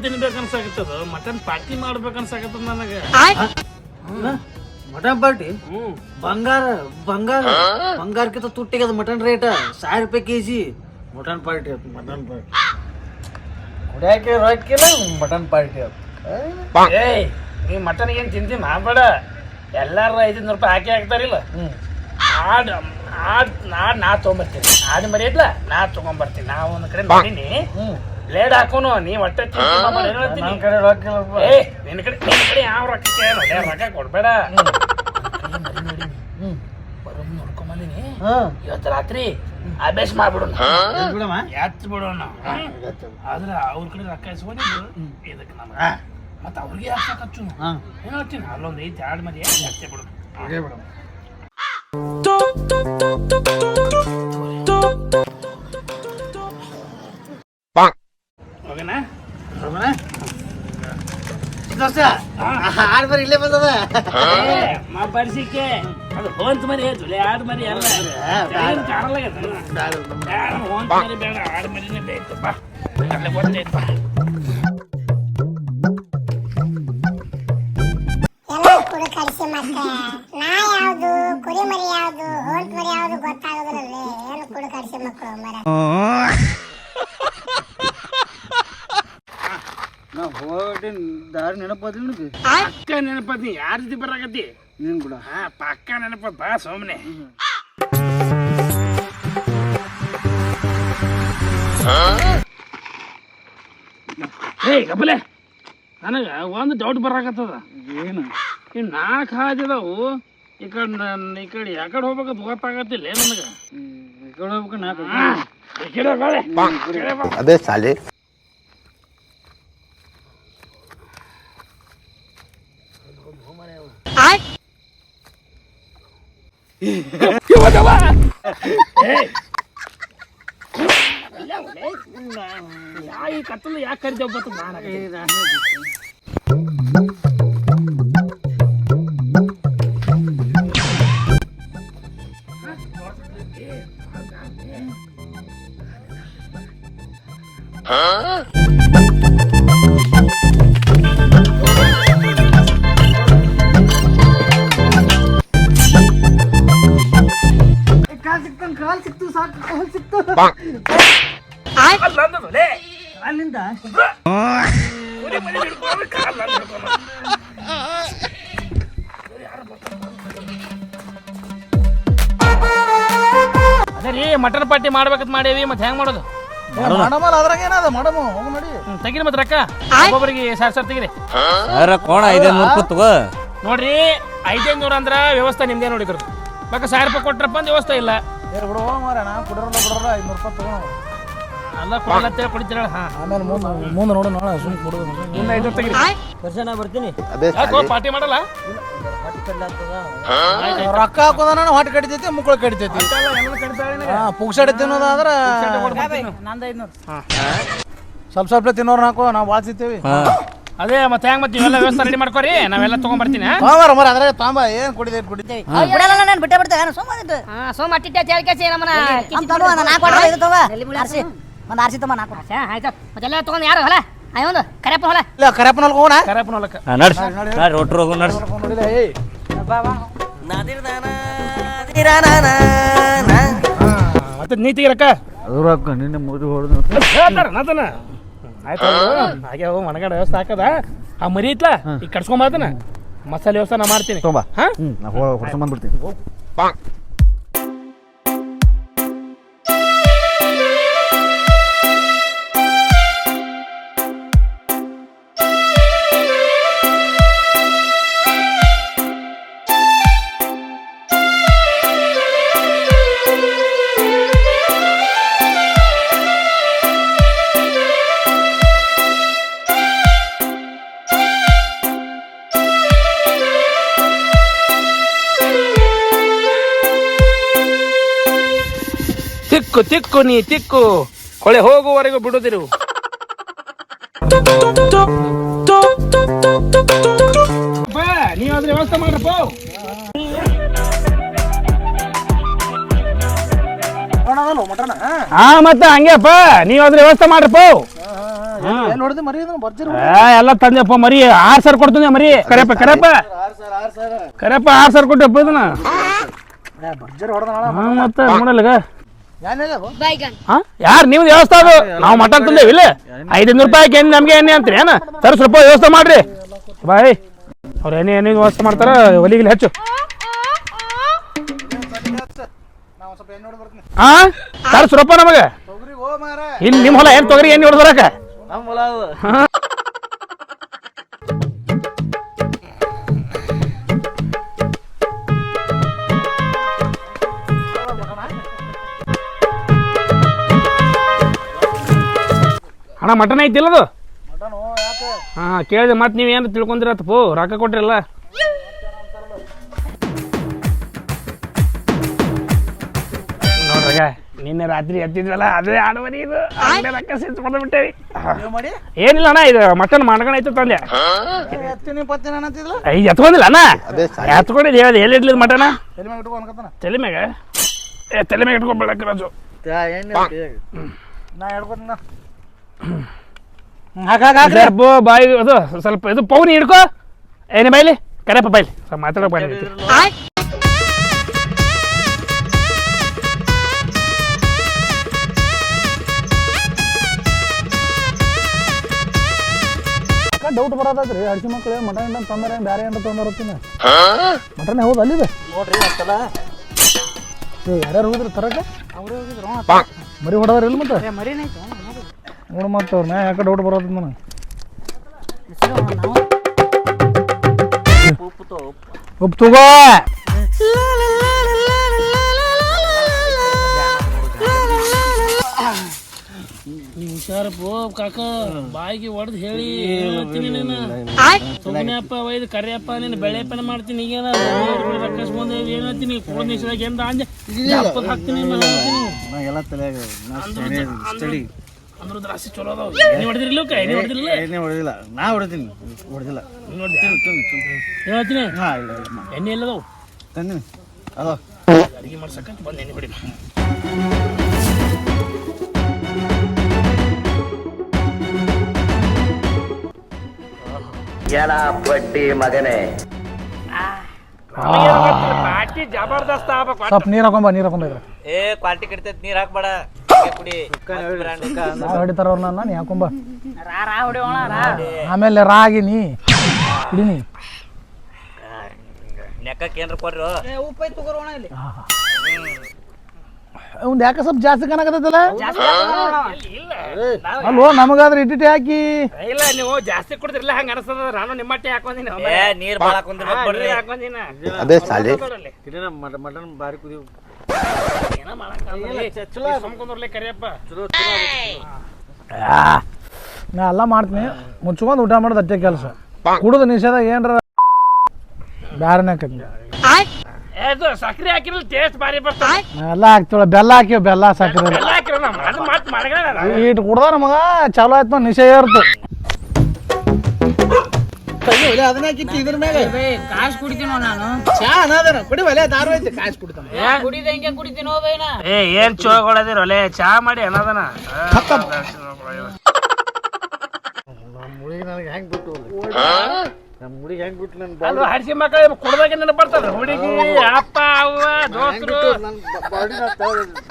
ತಿನ್ಬೇಕು ಅನ್ಸಾಕತ್ತದ mutton party ಮಾಡ್ಬೇಕು ಅನ್ಸಾಕತ್ತದ ನನಗೆ. ಮಟನ್ ಪಾರ್ಟಿ ಬಂಗಾರಕ್ಕಿಂತ ತುಟ್ಟಿಗೆ ಅದು ಮಟನ್ ರೇಟ್ 1000 ರೂಪಾಯಿ ಕೆಜಿ. ಮಟನ್ ಪಾರ್ಟಿ ಅದು ಮಟನ್ ಪಾರ್ಟಿ ಕುಡಿಯಾಕೆ ರೊಕ್ಕಿಲ್ಲ ಮಟನ್ ಪಾರ್ಟಿ ಅದು. ಏಯ್ ನೀ ಮಟನ್ ಏನ್ ತಿಂತೀನಿ ಮಾಡ್ಬೇಡ. ಎಲ್ಲಾರು 500 ರೂಪಾಯಿ ಹಾಕಿ ಹಾಕ್ತಾರಿಲ್ಲ. ಆಡ್ ನಾ ತೊಗೊಂಬರ್ತೀನಿ. ಆಡ್ ಮರಿ ಇದ್ಲ ನಾ ತಗೊಂಬರ್ತೀನಿ. ನಾ ಒಂದ್ ಕಡೆ ಮಾಡೀನಿ ಬ್ಲೇಡ್ ಹಾಕೋನು ನೀ ಹೊಟ್ಟೆ ನನ್ನ ಕಡೆ ರೊಕ್ಕಿಲ್ಲ. ನಿನ್ನ ಕಡೆ ಯಾವ ರೊಕ್ಕ ಕೊಡ್ಬೇಡ. ಬರೋಮ್ ನೋಡ್ಕೊಂಡ್ ಬಂದಿನಿ. ಇವತ್ತು ರಾತ್ರಿ ಅಭ್ಯಾಸ ಮಾಡ್ಬಿಡೋಣ, ಎತ್ ಬಿಡೋಣ. ಆದ್ರ ಅವ್ರ ಕಡೆ ರೊಕ್ಕ ಇಸ್ಕೊಂಡಿದ್ದು ಇದಕ್ಕೆ ನಮ್ಗೆ ಮತ್ತ ಅವ್ರಿಗೆ ಹಾಕಚ್ಚು ಏನ್ ಹೇಳ್ತೀನಿ. ಅಲ್ಲೊಂದ್ ಐತಿ ಆಡ್ ಮರಿ ಹಚ್ಚೆ ಬಿಡೋಣ. ಆಡ್ ಬರಿ ಇಲ್ಲೇ ಬಂದದ ಬರ್ಸಿಕೆ ಅದು ಹೋಂತ ಮರಿ ಹೇಳ್ತಲೆ ಆಡ್ ಮರಿ ಅಲ್ಲ ಕಾಣಲ್ಲ. ಹೋಂತ ಮರಿ ಬೇಡ, ಆಡ್ ಮರಿನೇ ಬೇಕಪ್ಪ. ಅಲ್ಲೇ ಗೊತ್ತೈತಪ್ಪ. ಕುಡಿ ಕಳಿಸಿ ಮತ್ತೆ ನಾ ಯಾವ್ದು ಕುರಿ ಮರಿ ಯಾವ್ದು ಹೋಂಟ್ ಮರಿ ಯಾವ್ದು ಗೊತ್ತಾಗೋದ್ರಲ್ಲಿ ಏನು ಕುಡಿ ಕಳಿಸಿ ಮಕ್ಕಳು ಮರ. ನಾ ಹೋಗಿ ದಾರಿ ನೆನಪದಿ ನಿನಗೆ ಪಕ್ಕ ನೆನಪದಿ. ಯಾರ ಜೊತೆ ಬರಾಕತ್ತಿ ನೀನ್ ಕೂಡ? ಪಕ್ಕ ನೆನಪದ ಬಾ ಸೋಮನೆ. ಏಯ್ ಕಪಲೆ, ನನಗ ಒಂದು ಡೌಟ್ ಬರಾಕತ್ತದ. ಏನು? ಇವ್ 4 ಹಾದಿದಾವು. ಈ ಕಡೆ ಯಾಕಡೆ ಹೋಗ್ಬೇಕಂತ ಗೊತ್ತಾಗತ್ತಿಲ್ಲ ನನಗ. ಈ ಕಡೆ ಹೋಗ್ಬೇಕು ನಾಲ್ಕು ಅದೇ ಸಾಲಿ ಈ ಕತ್ತಲು ಯಾಕೆ ಕರಿದೇವ್ ಬತ್ತ ನಾನು ಕಾಲ್ ಸಿಕ್ತು ಸಾಕು. ಕಾಲ್ ಸಿಕ್ತು ಅಲ್ಲಿಂದ ಅದೇ ರೀ ಮಟನ್ ಪಾರ್ಟಿ ಮಾಡ್ಬೇಕಂತ ಮಾಡೇವಿ. ಮತ್ತೆ ಹೆಂಗ್ ಮಾಡೋದು? ಮಾಡಮಲ್ಲ ಅದ್ರಾಗ ಏನದ ಮಾಡಮು ಹೋಗು ನೋಡಿ. ತೆಗಿರಿ ಮತ್ತೆ ರೊಕ್ಕ ಒಬ್ಬೊಬ್ಬರಿಗೆ ಸರ್ ತೆಗಿರಿ. ಕೋಣ 500 ರೂಪಾಯಿ ತಗೋ ನೋಡ್ರಿ. 500 ಅಂದ್ರ ವ್ಯವಸ್ಥೆ ನಿಮ್ದೇ ನೋಡಿದ್ರು. ಬಕ್ಕ 1000 ರೂಪಾಯಿ ಕೊಟ್ರಪ್ಪ ಅಂತ ವ್ಯವಸ್ಥೆ ಇಲ್ಲ. ಬಿಡು ಮಾರ ನಾ ಕುಡ್ರಲ್ಲ 500 ರೂಪಾಯಿ ತಗೋ. ಅಲ್ಲ ಕೊಡಲತ್ತೇಳಿ ಕುಡಿತೀರ. ಆಮೇಲೆ ಮುಂದೆ ನೋಡು ನೋಡ ಸುಮ್ಮನೆ ಕೊಡೋದು. ಮುಂದೆ 500 ತೆಗಿರಿ. ವರ್ಷ ಬರ್ತೀನಿ. ಅದೇ ಯಾಕೋ ಪಾರ್ಟಿ ಮಾಡಲ್ಲ? ರೊಕ್ಕ ಹಾಕೋದ ನಾನು ಹೊಟ್ಟೆ ಕಡಿತೈತಿ ಮುಕ್ಕಳು ಕಡಿತೈತಿ. ಪುಗ್ಸಡೆ ತಿನ್ನೋದಾದ್ರ ಸ್ವಲ್ಪ ತಿನ್ನೋರು ಹಾಕೋ ನಾವು ಭಾಳ ತಿಂತೇವಿ. ಅದೇ ಮತ್ತೆ ಹೆಂಗ್ ಮತ್ತೆ ಇವೆಲ್ಲ ವ್ಯವಸ್ಥೆ ರೆಡಿ ಮಾಡ್ಕೋರಿ. ನಾವೆಲ್ಲ ತಗೊಂಡ್ಬರ್ತೀನಿ. ಮರ ಅದ್ರಾಗ ತಾಂಬ ಏನ್ ಕುಡಿತೇವಿ ನಾನು ಬಿಟ್ಟೆ ಬಿಡ್ತೇವೆ ಸೋಮ ಅಟ್ಟಿಟ್ಟೆ ಕೇಳ್ಕೇಸಿ ನಮ್ಮನ್ನ ಒಂದು ಆರ್ಸಿ ತಮ್ಮ ನಾಲ್ಕು ಆಯ್ತು. ಮತ್ತೆಲ್ಲ ತಗೊಂಡು ಯಾರು ಹೊಲ ಒಂದು ಕರೆಪ್ಪ ಹೊಲ ಇಲ್ಲ ಕರೆಪ್ಪನ ಹೊಲಕ್ಕೆ ಹೋಗೋಣ. ಕರೆಪ್ಪ ಹೊಲಕ್ಕೆ ನಡ್ರಿ ಒಟ್ರು ಹೋಗು ನಡ್ರಿ. ಮತ್ತೆ ನೀತಿಗೆ ರೊಕ್ಕ ಅದು ರೊಕ್ಕ ನಿನ್ನೆ ಮುಗಿದು ಹೊಡೆದು ಹೇಳ್ತಾರ ನಾತನ. ಆಯ್ತು ಹಾಗೆ ಒಣಗಡೆ ವ್ಯವಸ್ಥೆ ಹಾಕದ. ಆ ಮರಿ ಐತ್ಲಾ ಈಗ ಕಟ್ಸ್ಕೊಂಬಾತನ ಮಸಾಲೆ ವ್ಯವಸ್ಥೆ ನಾ ಮಾಡ್ತೀನಿ. ಹಾ ಹೊಡ್ಕೊಂಡ್ ಬಂದ್ಬಿಡ್ತೀನಿ. ತಿಕ್ಕು ತಿಕ್ಕು ನೀ ತಿಕ್ಕು ಕೊಳೆ ಹೋಗುವವರೆಗೂ ಬಿಡುದಿರು. ನೀವಾದ್ರೆ ವ್ಯವಸ್ಥೆ ಮಾಡ್ರಪ್ಪ. ಹಾ ಮತ್ತ ಹಂಗ್ಯಪ್ಪ ನೀವಾದ್ರೆ ವ್ಯವಸ್ಥೆ ಮಾಡ್ರಪ್ಪ. ಎಲ್ಲಿ ಹೊಡೆದು ಮರಿ ಬರ್ಜರ್ ಎಲ್ಲ ತಂದೆಪ್ಪ ಮರಿ 6 ಸಾವಿರ ಕೊಡ್ತೀನಿ ಮರಿ ಕರೆಯಪ್ಪ 6 ಸಾವಿರ ಕೊಟ್ಟಪ್ಪ ಇದನ್ನ ಬರ್ಜರ್ ಹೊಡೆದ ಮತ್ತೆ ನೋಡಲ್ಲ ಏನಿಲ್ಲ ಯಾರು ನೀವು ವ್ಯವಸ್ಥೆ ಅದು ನಾವು ಮಟನ್ ತಂದೇವಿ ಇಲ್ಲ 500 ರೂಪಾಯಿ ಎಣ್ಣೆ ನಮ್ಗೆ ಎಣ್ಣೆ ಅಂತೀರಿ ಏನ ಸರ್ ಸ್ವಲ್ಪ ವ್ಯವಸ್ಥೆ ಮಾಡ್ರಿ ಬಾಯ್ ಅವ್ರು ಎಣ್ಣೆ ವ್ಯವಸ್ಥೆ ಮಾಡ್ತಾರ ಒಲಿಗಿಲಿ ಹೆಚ್ಚು ಹಾ ಸರ್ ಸ್ವಲ್ಪ ನಮಗೆ ಇಲ್ಲಿ ನಿಮ್ಮ ಹೊಲ ಏನ್ ತೊಗರಿ ಎಣ್ಣೆ ಹೊಡೆದ್ರಾಕ ನಮ್ಮ ಹೊಲ ಅದು ಅಣ್ಣ ಮಟನ್ ಐತಿಲ್ಲ ಅದು ಹಾ ಕೇಳಿದೆ ಮತ್ತೆ ನೀವು ಏನು ತಿಳ್ಕೊಂಡಿರತ್ತಪ್ಪು ರೊಕ್ಕ ಕೊಟ್ರಿಲ್ಲ ನೋಡ್ರಾಗ ನಿನ್ನೆ ರಾತ್ರಿ ಎತ್ತಿದ್ವಲ್ಲ ಅದೇ ಆಡುವರಿ ಇದು ರೊಕ್ಕ ಸಿಚ್ಕೊಂಡು ಬಿಟ್ಟೇವಿ ಏನಿಲ್ಲ ಅಣ್ಣ ಇದು ಮಟನ್ ಮಾಡ್ಕೊಂಡೈತೆ ತಂದೆ ಎತ್ಕೊಂಡಿಲ್ಲ ಅಣ್ಣ ಎತ್ಕೊಂಡಿದ್ದು ಹೇಳಿ ಎಲ್ಲಿ ಇಡ್ಲಿಲ್ಲ ಮಟನ ತಲೆ ಮ್ಯಾಗ ತಲೆ ಮ್ಯಾಗ ಇಟ್ಕೊಂಡ್ಬಿಡಕ್ಕೆ ರಾಜು ನಾ ಹೇಳ್ಕೊತೀನಿ ಬಾಯಿ ಅದು ಸ್ವಲ್ಪ ಇದು ಪೌನಿ ಹಿಡ್ಕೋ ಏನೇ ಬಾಯ್ಲಿ ಕರೆಯಪ್ಪ ಬಾಯ್ಲಿ ಸ್ವಲ್ಪ ಮಾತಾಡೋ ಬಾಯ್ಲಿ ಡೌಟ್ ಬರೋದ್ರಿ ಹಡ್ಸಿ ಮಕ್ಳು ಮಟನ್ ಎಂಟ ತೊಂದರೆ ಬೇರೆ ಎಂಟ ತೊಂದರತ್ತೀನಿ ಮಟನ್ ಹೌದು ಅಲ್ಲಿದೆ ನೋಡ್ರಿ ಅಷ್ಟಲ್ಲ ಯಾರ್ಯಾರು ಹೋಗಿದ್ರು ತರಕ ಅವ್ರು ಹೋಗಿದ್ರು ಮರಿ ಹೊಡೋದ್ರ ಇಲ್ಲ ಮತ್ತೆ ನೋಡು ಮತ್ತೆ ಅವ್ರ ಮ್ಯಾ ಯಾಕೆ ಡೌಟ್ ಬರೋದು ನನಗೆ ಉಪ್ಪು ತಗೋ ನೀವು ಹುಷಾರಪ್ಪೋ ಕಾಕ ಬಾಯಿಗೆ ಹೊಡೆದು ಹೇಳಿ ಸುಮ್ಮನೆಪ್ಪ ಒಯ್ದು ಕರಿಯಪ್ಪ ನೀನು ಬೆಳೆಯಪ್ಪನ ಮಾಡ್ತೀನಿ ಈಗೇನ ರೊಕ್ಕಸ್ಬಂದು ಏನು ಹೇಳ್ತೀನಿ ಕೋಡ್ ನಿಮಿಷದಾಗ ಏನ್ರ ಅಂದೆ ಹಾಕ್ತೀನಿ ಎಲ್ಲ ತಲೆಯಾಗ ಅಂದ್ರ ರಾಶಿ ಚಲೋ ಅದಾವ ಎಣ್ಣೆ ಹೊಡೆದಿರ್ಲಿಲ್ಲ ಎಣ್ಣೆ ಹೊಡೆದಿರಲಿಲ್ಲ ಎಣ್ಣೆ ಹೊಡೆದಿಲ್ಲ ನಾ ಹೊಡಿತೀನಿ ಹೊಡೆದಿಲ್ಲ ಹೇಳ್ತೀನಿ ಹಾಂ ಇಲ್ಲ ಎಣ್ಣೆ ಎಲ್ಲದಾವು ತಂದಿನಿ ಅದೋ ಅಡಿಗೆ ಮಾಡ್ಸಕ್ಕಂತ ಬಂದು ಎಣ್ಣೆ ಹೊಡಿ ಎಲ್ಲ ಬಡ್ಡಿ ಮಗನೇ ಜಬರ್ದಸ್ತ್ ಸ್ವಲ್ಪ ನೀರು ಹಾಕೊಂಬ ಏ ಕ್ವಾಲಿಟಿ ಕಡಿತೈತಿ ನೀರ್ ಹಾಕ್ಬೇಡ ಕುಡಿ ನಾ ಹೊಡಿತಾರ ಅವ್ರ ನಾನು ನೀ ಹಾಕೊಂಬ ಆಮೇಲೆ ರಾಗಿ ನೀ ಕುಡಿನಿ ನೆಕ್ಕಕ್ಕೆ ಏನ್ರ ಕೊಡ್ರು ಒಂದು ಯಾಕೆ ಸ್ವಲ್ಪ ಜಾಸ್ತಿ ಕಾಣಕತ್ತೈತಲ್ಲ ಅಲ್ವೋ ನಮಗಾದ್ರೆ ಇಟ್ಟಿಟ್ಟು ಹಾಕಿ ಇಲ್ಲ ನೀವು ಜಾಸ್ತಿ ಕುಡಿದ್ರಿಲ್ಲ ಹಂಗ ಅನಿಸ್ತದ ನಾನು ನಿಮ್ಮಟ್ಟೆ ಹಾಕೊಂದಿನ ಏ ನೀರ್ ಬಾಳ ಕುಂದ್ರ ಬಿಡ್ರಿ ಹಾಕೊಂದಿನ ಅದೇ ಸಾಲಿ ಮಟನ್ ಬಾರಿ ಕುದಿವು ಏನ ಮಾಡಕ್ಕಾಗಲ್ಲ ಸುಮ್ಕೊಂಡ್ರಲ್ಲೇ ಕರಿಯಪ್ಪ ನಾ ಎಲ್ಲ ಮಾಡ್ತೀನಿ ಮುಚ್ಕೊಂಡು ಊಟ ಮಾಡೋದು ಅಷ್ಟೇ ಕೆಲಸ ಕುಡಿದು ನಿಷೇಧ ಏನ್ರ ಬ್ಯಾರನೇ ಹಾಕಿ ಅದು ಸಕ್ರೆ ಹಾಕಿರಲ್ಲ ಟೇಸ್ಟ್ ಬಾರಿ ಬರ್ತದೆ ಎಲ್ಲ ಹಾಕ್ತಿವ ಬೆಲ್ಲ ಹಾಕಿವ್ ಬೆಲ್ಲ ಸಕ್ಕರೆ ಎಲ್ಲ ಹಾಕಿರ ಅದು ಮಾತು ಮಾಡಗಳ ಇಟ್ಟು ಕುಡ್ದ ನಮಗ ಚಾಲೋ ಆಯ್ತು ನಿಷೇಧ ಇರ್ತು ಅದನ್ನ ಹಾಕಿತ್ತು ಇದ್ರ ಮೇಲೆ ಕಾಸು ಕುಡಿತೀನೋ ನಾನು ಚಾ ಅನ್ನೋದನ ಕುಡಿ ಒಲೆ ದಾರು ಐತಿ ಕಾಸು ಕುಡಿತಾನ ಕುಡಿದ ಹೆಂಗೆ ಕುಡಿತೀನೋ ಬೈನ ಏ ಏನ್ ಚೋಗೊಳದಿರೊಲೆ ಚಾ ಮಾಡಿ ಅನ್ನೋದನ ನಮ್ಮ ಹುಡುಗಿ ನನಗೆ ಹೆಂಗ್ ಬಿಟ್ಟು ನಮ್ಮ ಹುಡುಗಿ ಹೆಂಗ್ ಬಿಟ್ಟು ನನ್ ಅದು ಹಡಿಸಿ ಮಕ್ಕಳು ಕುಡ್ದಾಗ ನೆನಪು ಬರ್ತದ ಹುಡುಗಿ ಅಪ್ಪ ಅವ್ವ ದೋಸ್ತರು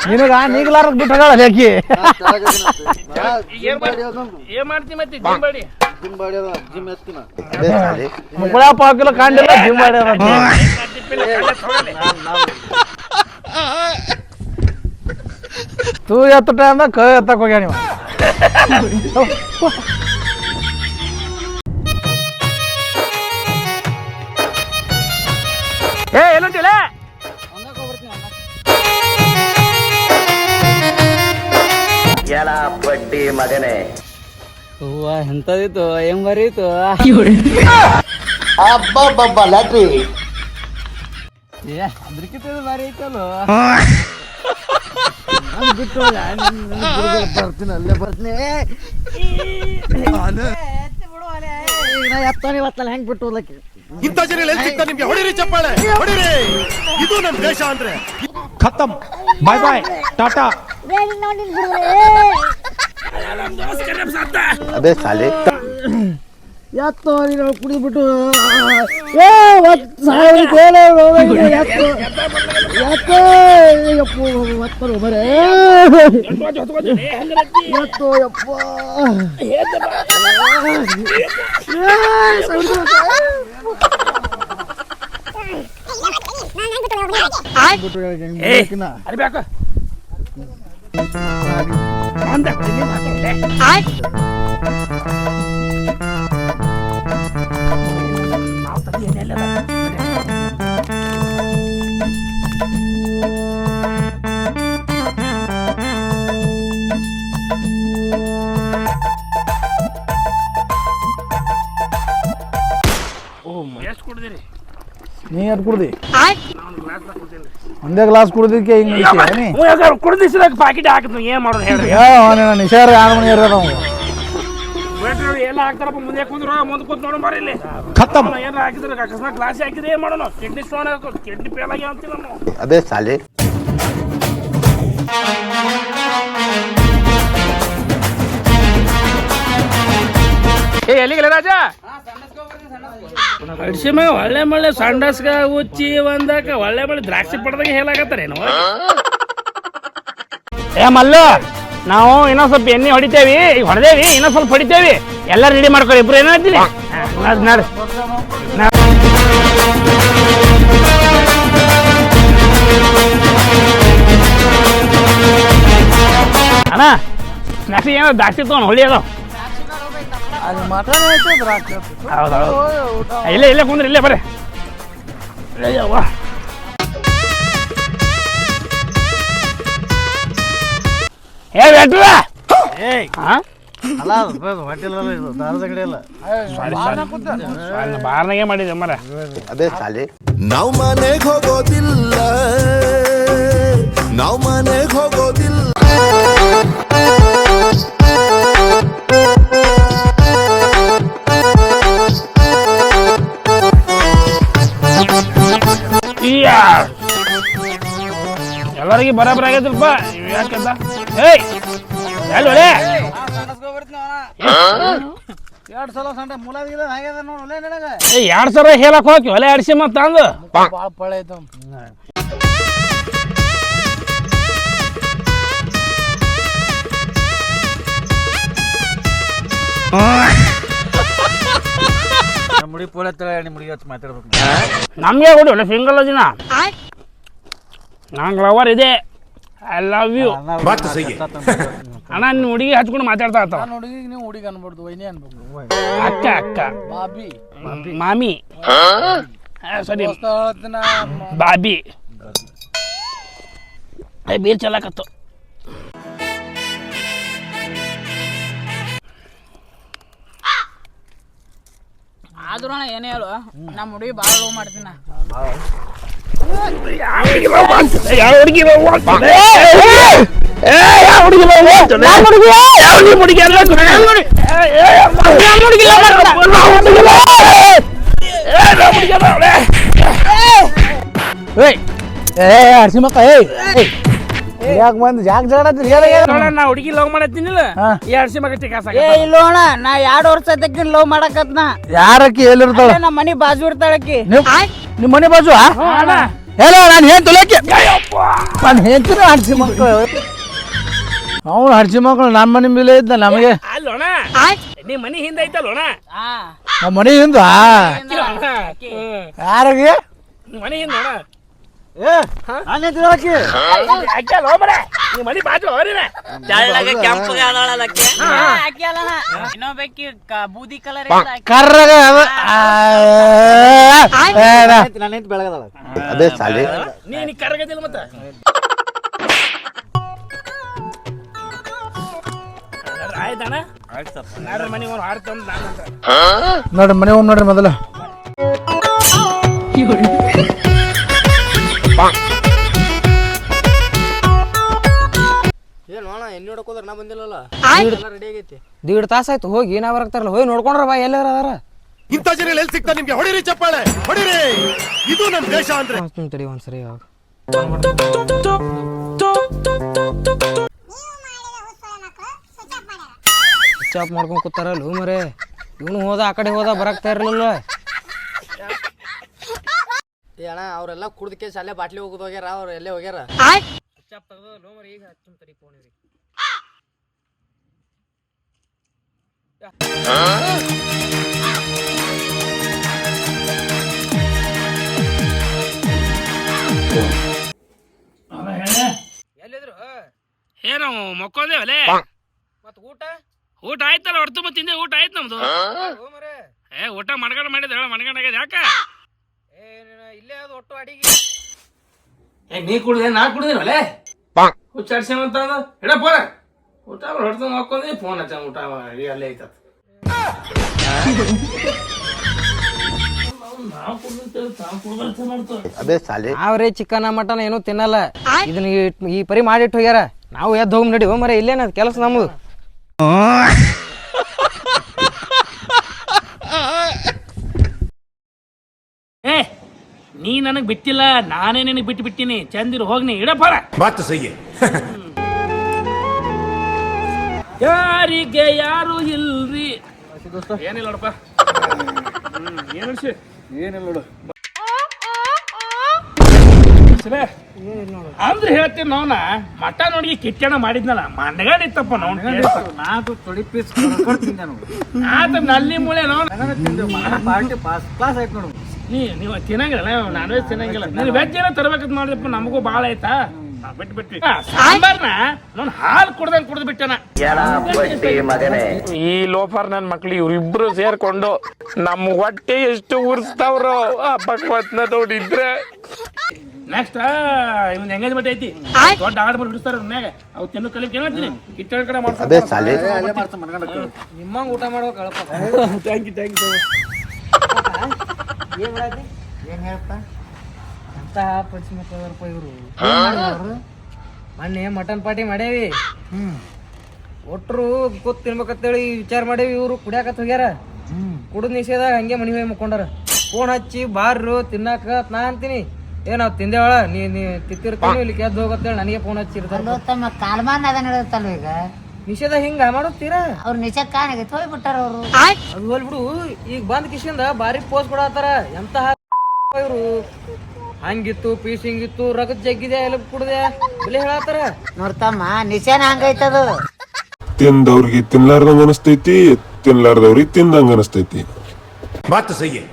ನಿನಗ ನೀಗ್ಲಾರಕ್ ಬಿಟ್ಟು ಹೋಗಳ ಲೇಕಿ ಏನ್ ಮಾಡ್ತಿ ಮತ್ತೆ ಜಿಮ್ ಬಾಡಿ ಅದೇ ಸಾಲಿ ಮುಕ್ಕಳಪ್ಪ ಹಾಕಿಲ್ಲ ಕಾಂಡಿಲ್ಲ ಜಿಮ್ ಮಾಡ್ಯಾರ ತೂ ಎತ್ತ ಟೈಮ್ದಾಗ ಕ ಎತ್ತಕ್ ಹೋಗ್ಯಾನ ಇವ ಏ ಎಲ್ಲಂಟಿಲ್ಲ ಎಲ್ಲ ಬಡ್ಡಿ ಮಗನೇ ಹೂವ ಎಂತದಿತ್ತು ಹೆಂಗ್ ಬರೀತು ಅಬ್ಬಬ್ಬಬ್ಬ ಲ್ಯಾಟ್ರಿ ಏ ಅದ್ರಕ್ಕಿಂತ ಬಾರಿ ಐತಲ್ಲ ಬಿಟ್ಟು ಬರ್ತೀನಿ ಅಲ್ಲೇ ಬರ್ತೀನಿ ಎತ್ತಾನೆ ಇವತ್ತಲ್ಲ ಹೆಂಗ್ ಬಿಟ್ಟು ಹೋಗ್ಲಕ್ಕೆ ಇಂಥ ಜನ ಎಲ್ಲಿ ಸಿಗ್ತಾರೆ ನಿಮ್ಗೆ ಹೊಡಿರಿ ಚಪ್ಪಾಳೆ ಹೊಡಿರಿ ಇದು ನಮ್ಮ ದೇಶ ಅಂದ್ರೆ ಖತಮ್ ಬಾಯ್ ಬಾಯ್ ಟಾಟಾ ಅಬೇ ಸಾಲೆ ಎತ್ತು ನೀನು ಕುಡಿದ್ಬಿಟ್ಟು ಏ ಒತ್ತು ಸಾವಿರ ಕೋಲ ಎತ್ತು ಎತ್ತು ಯಪ್ಪ ಒತ್ತರು ಬರೇ ಎತ್ತು ಯಪ್ಪ ಅಲ್ಲಿ ಬೇಕು ಎಷ್ಟು ಕುಡ್ದಿರಿ? ನೀ ಅದು ಕುಡ್ದಿ ಒಂದೇ ಗ್ಲಾಸ್ ಕುಡ್ದಿಕ್ಕೆ ಹಿಂಗೆ ನಿಲ್ಸಿ ಕುಡ್ದಿಸಿದಾಗ ಪಾಕಿಟ್ ಹಾಕಿದ್ನು ಏನ್ ಮಾಡೋದು ಹೇಳ್ರಿ? ನಿಶಾರ ಯಾರು ಮನೆ ಇರೋದು ಎಲ್ಲ ಹಾಕ್ತಾರಪ್ಪ ಮುಂದೆ ಕುಂದ್ರು ಮುಂದೆ ಕೂತ್ ನೋಡೋಣ ಬರ್ರಿ ಇಲ್ಲಿ ಏನ್ ಹಾಕಿದ್ರೆ ಅಕಸ್ಮಾತ್ ಗ್ಲಾಸ್ ಹಾಕಿದ್ರೆ ಏನ್ ಮಾಡೋಣ? ಕಿಡ್ನಿ ಸ್ಟೋನ್ ಕಿಡ್ನಿ ಫೇಲ್ ಆಗಿ ಅಂತೀವಿ ನಾವು. ಅಬೇ ಸಾಲೆ ಎಲ್ಲಿಗೆ ರಾಜ ಅಡ್ಸಿಮ ಒಳ್ಳೆ ಮಳ್ಳೆ ಸಂಡಸ್ಗ ಉಚ್ಚಿ ಒಂದಕ ಒಳ್ಳೆ ಮಳ್ಳೆ ದ್ರಾಕ್ಷಿ ಪಡ್ದಾಗ ಹೇಳಾಕತ್ತಾರೇನು? ಏ ಮಲ್ಲು, ನಾವು ಇನ್ನೊಂದ್ ಸ್ವಲ್ಪ ಎಣ್ಣೆ ಹೊಡಿತೇವಿ, ಈಗ ಹೊಡೆದೇವಿ, ಇನ್ನೊಂದ್ ಸ್ವಲ್ಪ ಹೊಡಿತೇವಿ. ಎಲ್ಲ ರೆಡಿ ಮಾಡ್ಕೊಳ್ಳಿ, ಇಬ್ರು ಏನೋ ಹೇಳ್ತೀನಿ. ಅಣ್ಣ ಸ್ನಾಕ್ಸ್ ಏನೋ ದ್ರಾಕ್ಷಿ ತಗೊಂಡು ಹೊಳಿ ಅದಾವ. ಹೌದೌದು, ಇಲ್ಲೇ ಕುಂದ್ರಿ, ಇಲ್ಲೇ ಬರ್ರಿ. ಏ ಬೆಟ್ರ ಬಾರ್ನಾಗೆ ಮಾಡಿದೆ ಮರ. ಅಬೇ ಸಾಲೆ ನಾವು ಮನೆಗೆ ಹೋಗೋದಿಲ್ಲ, ನಾವು ಮನೆಗೆ ಹೋಗೋದಿಲ್ಲ. ಎಲ್ಲರಿಗೆ ಬರಾಬರ ಆಗೈತಲ್ಪ. ಯಾಕಂತ ಏಯ್ ಎಲ್ಲಿ ಒಳ್ಳೆ 2 ಸಲ ಸಂಡೆ ಮುಲಾದಿಲ್ಲ ಹಾಗ್ಯದ ನೋಡಲೇ ನನಗೆ 2,000 ಹೇಳಕ್ ಹೋಗಿ ಒಲೆ ಅಡಿಸಿ ಮತ್ತ ಅಂದು ಭಾಳ ಪಳೆ ಐತವ. ಮುಡಿ ಪೋಲೆ ಮುಡಿಗೆ ಹಚ್ಚಿ ಮಾತಾಡ್ಬೇಕು. ನಮ್ಗೆ ಕೊಡಿ ಒಳ್ಳೆ ಸಿಂಗಲ್ ದಿನ ನಂಗೆ ಲವರ್ ಇದೆ. ಐ ಲವ್ ಯು ಅಣ್ಣ. ನಿನ್ನ ಹುಡುಗಿ ಹಚ್ಕೊಂಡು ಮಾತಾಡ್ತಾ ಇರ್ತಾವ. ಹುಡುಗಿ ನೀವು ಹುಡುಗಿ ಅನ್ಬಾರ್ದು, ವೈನಿ ಅನ್ಬೇಕು. ಅಕ್ಕ ಅಕ್ಕ ಬಾಬಿ ಮಾಮಿ ಸರಿ ಬಾಬಿ ಬೀರ್ ಚಲಾಕತ್ತು. ಆದ್ರೂ ಏನೇ ಹೇಳು, ನಮ್ಮ ಹುಡುಗಿ ಭಾಳ ಲವ್ ಮಾಡ್ತೀನಿ. ಹರ್ಸಿ ಮಕ್ಕ ಯಾಕೆ ಬಂದು ಯಾಕೆ ಜಗಳ ನಾ ಹುಡುಗಿ ಲವ್ ಮಾಡತ್ತೀನಿಲ್ಲ, ಈ ಹರ್ಸಿ ಮಗ ಟಿಕಾಸ. ಏ ಇಲ್ಲೋಣ, ನಾ 2 ವರ್ಷ ತಕ್ಕ ಲವ್ ಮಾಡಕತ್ನ. ಯಾರಕ್ಕಿ ಎಲ್ಲಿರ್ತಾಳ? ನಮ್ಮ ಮನೆ ಬಾಜು ಇರ್ತಾಳಕ್ಕಿ. ನಿಮ್ಮ ಮನೆ ಬಾಜು ಹೇಳ, ನಾನು ಏನ್ ತುಲಕ್ಕೆ ನಾನು ಹೇಳ್ತೀನಿ. ಹರ್ಸಿ ಮಕ್ಕಳು ಅವ್ನು ಹರ್ಸಿ ಮಕ್ಕಳು ನಮ್ಮ ಮನೆ ಮೇಲೆ ಇದ್ದ ನಮಗೆ. ಅಲ್ಲೋಣ ನಿಮ್ ಮನಿ ಹಿಂದೆ ಐತಲ್ಲೋಣ, ನಮ್ಮ ಮನೆ ಹಿಂದ ಯಾರಿಗೆ ಮನಿ ಹಿಂದೋಣ ಮನಿ ಬಾಜು ಕೆಂಪಗ ಇನ್ನೊಬ್ಬಕಿ ಬೂದಿ ಕಲರ್ ಕರ್ರಗ ಬೆಳಗದಳ. ಅಬೇ ಸಾಲೆ ನೀ ಕರ್ಗದಿಲ್ಲ ಮತ್ತ ಆಯ್ತಣ್ಣ. ನೋಡ್ರಿ ಮನೆ ಒಂದು ಹಾಡ್ತ ನೋಡ್ರಿ ಮನೆ ಹೋಗಿ ನೋಡ್ರಿ ಮೊದಲು. ಎಣ್ಣೆ ಹೊಡ್ಕೋದ್ರ ನಾ ಬಂದಿಲ್ಲಲ್ಲ. ರೆಡಿ ಆಗೈತಿ. 1.5 ತಾಸು ಆಯ್ತು ಹೋಗಿ ನಾ ಬರಕ್ತಾರಲ್ಲ, ಹೋಗಿ ನೋಡ್ಕೊಂಡ್ರ ಬಾ ಎಲ್ಲಾರ ಅದಾರ. ಇಂಥ ಜನ ಎಲ್ಲಿ ಸಿಗ್ತಾ ನಿಮ್ಗೆ? ಹೊಡಿರಿ ಚಪ್ಪಾಳೆ ಹೊಡಿರಿ, ಇದು ನಮ್ ದೇಶ ಅಂದ್ರೆ. ತಡಿ ಒಂದ್ಸರಿ ನೀವು ಮಾಡಿದ ಹುಚ್ಚ ಮಕ್ಕಳು ಸ್ವಿಚ್ ಆಫ್ ಮಾಡ್ಯಾರ. ಸ್ವಿಚ್ ಆಫ್ ಮಾಡ್ಕೊಂಡು ಕೂತಾರಲ್ಲ ಮರೆ ಇವನು ಹೋದ ಆ ಕಡೆ ಹೋದ ಬರಾಕ್ತಾ ಇರಲಿಲ್ಲ. ಏ ಅಣ್ಣ ಅವರೆಲ್ಲ ಕುಡ್ದಕ್ಕೆ ಅಲ್ಲೇ ಬಾಟ್ಲಿ ಹೋಗೋದು ಹೋಗ್ಯಾರ, ಅವ್ರು ಎಲ್ಲೇ ಹೋಗ್ಯಾರ. ಈಗ ಹಚ್ಚುಂತರಿ ಫೋನ್ ಇವ್ರಿಗೆ. ಎಲ್ಲಿದ್ರು ಏನು ಮಕ್ಕೋದೇವಲೇ? ಮತ್ ಊಟ ಊಟ ಆಯ್ತಲ್ಲ, ಹೊಡ್ತು ತಿಂದೆ, ಊಟ ಆಯ್ತು ನಮ್ದು. ಊಟ ಮಣ್ಗಂಡ್ ಮಾಡಿದ ಮಣ್ಗಂಡ್ ಆಗ್ಯದ ಯಾಕ? ಇಲ್ಲೇ ಅದು ಒಟ್ಟು ಅಡಿಗೆ. ನೀ ಕುಡ್ದೆ ನಾ ಕುಡ್ದೇವಲೇ ಹುಚ್ಚಾಡ್ಸೇವಂತ ಇಡ ಫೋನ್ ಊಟ ಹೊಡ್ತು ಮಕ್ಕೊಂದಿ ಫೋನ್ ಹಚ್ಚ ಊಟ ಅಲ್ಲೇ ಐತ. ನಾವು ಕುಡ್ದೇವ್ ತಾವು ಕುಡ್ದಂತ ಮಾಡ್ತೇವೆ. अबे साले ನಾವ್ರೇ ಚಿಕನ್ ಮಟನ್ ಏನೂ ತಿನ್ನಲ್ಲ. ಇದನ್ನ ಈ ಪರಿ ಮಾಡಿಟ್ಟು ಹೋಗ್ಯಾರ. ನಾವು ಎದ್ದು ಹೋಗಿ ನಡಿ ಮರೆ ಇಲ್ಲೇನ ಕೆಲಸ ನಮ್ದು. ಏ ನೀ ನನಗ್ ಬಿಟ್ಟಿಲ್ಲ, ನಾನೇ ನಿನಗ್ ಬಿಟ್ಟು ಬಿಟ್ಟಿನಿ. ಚಂದಿರು ಹೋಗ್ನಿ ಇಡಪ್ಪಾರ. बात तो सही है. ಯಾರಿಗೆ ಯಾರು ಇಲ್ರಿ. ಏನಿಲ್ಲ ನೋಡಪ್ಪ, ಏನಿಲ್ಲ ನೋಡು ಅಂದ್ರೆ ಹೇಳ್ತೀನಿ ನೋನ ಮಠ ನೋಡಿ ಕಿಟ್ಟಣ ಮಾಡಿದ್ನಲ್ಲ ಮಂಡಗಾಡ ಇತ್ತಪ್ಪ ಆತ ನಲ್ಲಿ ಮೂಳೆ ನೀವು ತಿನ್ನಂಗಿಲ್ಲ, ನಾನ್ ವೆಜ್ ತಿನ್ನಂಗಿಲ್ಲ. ನೀನು ವೆಜ್ ಏನೋ ತರಬೇಕಂತ ಮಾಡಿದಪ್ಪ, ನಮಗೂ ಭಾಳ ಆಯ್ತಾ ಬಿಟ್ಬಿಟ್ವಿ. ಸಾಂಬಾರ್ನ ನಾನು ಹಾಲು ಕುಡ್ದಂಗ್ ಕುಡ್ದು ಬಿಟ್ಟನ. ಈ ಲೋಫರ್ ನನ್ ಮಕ್ಳು ಇವ್ರಿಬ್ರು ಸೇರ್ಕೊಂಡು ನಮ್ ಹೊಟ್ಟೆ ಎಷ್ಟು ಉರ್ಸ್ತಾವ್ರು ಭಗವತ್ನ ನೋಡಿದ್ರೆ. ನೆಕ್ಸ್ಟ್ ಇವನ್ ಎಂಗೇಜ್ಮೆಂಟ್ ಐತಿ, ದೊಡ್ಡ ಆರ್ಡರ್ ಬಿಡಿಸ್ತಾರ ಮ್ಯಾಗ. ಅವ್ ತಿನ್ನು ಕಲಿ ಕೇಳ್ತೀನಿ ಕಿಟ್ಟಣ ಕಡೆ अबे साले ನಿಮ್ಮಂಗ ಊಟ ಮಾಡ್ಬೇಕು. Thank you. ಏನ್ ಹೇಳಪ್ಪ ಅಂತ ಪಡಿಸ್ಮಪ್ಪ ಇವರು ಮೊನ್ನೆ ಮಟನ್ ಪಾರ್ಟಿ ಮಾಡೇವಿ. ಒಟ್ರು ಕೂತ್ ತಿನ್ಬೇಕಂತೇಳಿ ವಿಚಾರ ಮಾಡೇವಿ. ಇವ್ರು ಕುಡಿಯಾಕತ್ ಹೋಗ್ಯಾರ. ಕುಡಿದ್ ನಿಷೇಧ ಹಂಗೆ ಮನಿ ಹೋಗಿ ಮುಕ್ಕೊಂಡಾರ. ಫೋನ್ ಹಚ್ಚಿ ಬಾರ್ರು ತಿನ್ನಾಕ ನಾ ಅಂತೀನಿ ನಾವ್ ತಿಂದೇವಳ ನೀ ತಿತ್ತಿರ್ತೀನಿ ಇಲ್ಲಿ ಕೆದ್ದು ಹೋಗತ್ತೇಳಿ ನನಗೆ ಫೋನ್ ಹಚ್ಚಿರ್ತಾರ. ತಮ್ಮ ಕಾಲ್ಮಾನ್ ಅದ ನಡೆದತ್ತಲ್ವ ಈಗ ನಿಷೇಧ ಹಿಂಗ ಮಾಡುತ್ತೀರಾ? ಅವ್ರ ನಿಜ ಕಾಣಿಗೆ ಹೋಗ್ಬಿಟ್ಟಾರ ಅವರು. ಅದು ಹೋಲ್ಬಿಡು, ಈಗ ಬಂದ್ ಕಿಶಿಂದ ಬಾರಿ ಪೋಸ್ ಕೊಡತ್ತಾರ. ಎಂತ ಇವ್ರು ಹಂಗಿತ್ತು ಪೀಸ್ ಹಿಂಗಿತ್ತು ರಗತ್ ಜಗ್ಗಿದೆ ಎಲ್ಲ ಕುಡ್ದೆ ಬೆಲೆ ಹೇಳತ್ತಾರ. ನೋಡ್ತಮ್ಮ ನಿಶಾನ ಹಂಗೈತದು. ತಿಂದವ್ರಿಗೆ ತಿನ್ಲಾರ್ದಂಗ ಅನಸ್ತೈತಿ, ತಿನ್ಲಾರ್ದವ್ರಿಗೆ ತಿಂದಂಗ ಅನಸ್ತೈತಿ. बात तो सही है.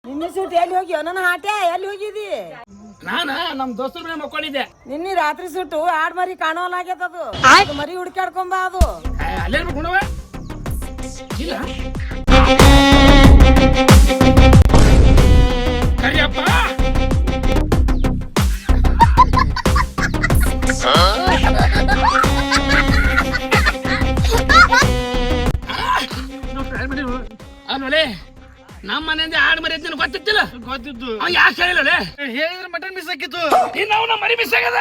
ನಿನ್ನೆ ಸೂಟ್ ಎಲ್ಲಿ ಹೋಗಿ ನನ್ನ ಹಾಟೆ ಎಲ್ಲಿ ಹೋಗಿದಿ? ನಾನ ನಮ್ ದೋಸ್ತರ ಮನೆ ಮಕ್ಕೊಂಡಿದ್ದೆ. ನಿನ್ನೆ ರಾತ್ರಿ ಸುಟ್ಟು ಆಡ್ ಮರಿ ಕಾಣೋಲಾಗ್ಯದದು. ಮರಿ ಹುಡ್ಕಾಡ್ಕೊಂಬ ಅದು. ಅಲ್ಲೇ ಇರ್ಬೇಕು ಇಲ್ಲ ಕರಿಯಪ್ಪ. ಅಲ್ವಲೇ ನಮ್ಮ ಮನೆಯಿಂದ ಆಡ್ ಮರಿ ಅಂತ ಗೊತ್ತಿತ್ತಿಲ್ಲ? ಗೊತ್ತಿತ್ತು. ಯಾಕೆ ಹೇಳಿಲ್ಲ? ಹೇಳಿದ್ರೆ ಮಟನ್ ಮಿಸ್ ಆಗಿತ್ತು. ಇನ್ನು ಅವನ ಮರಿ ಮಿಸ್ ಆಗ್ಯದ.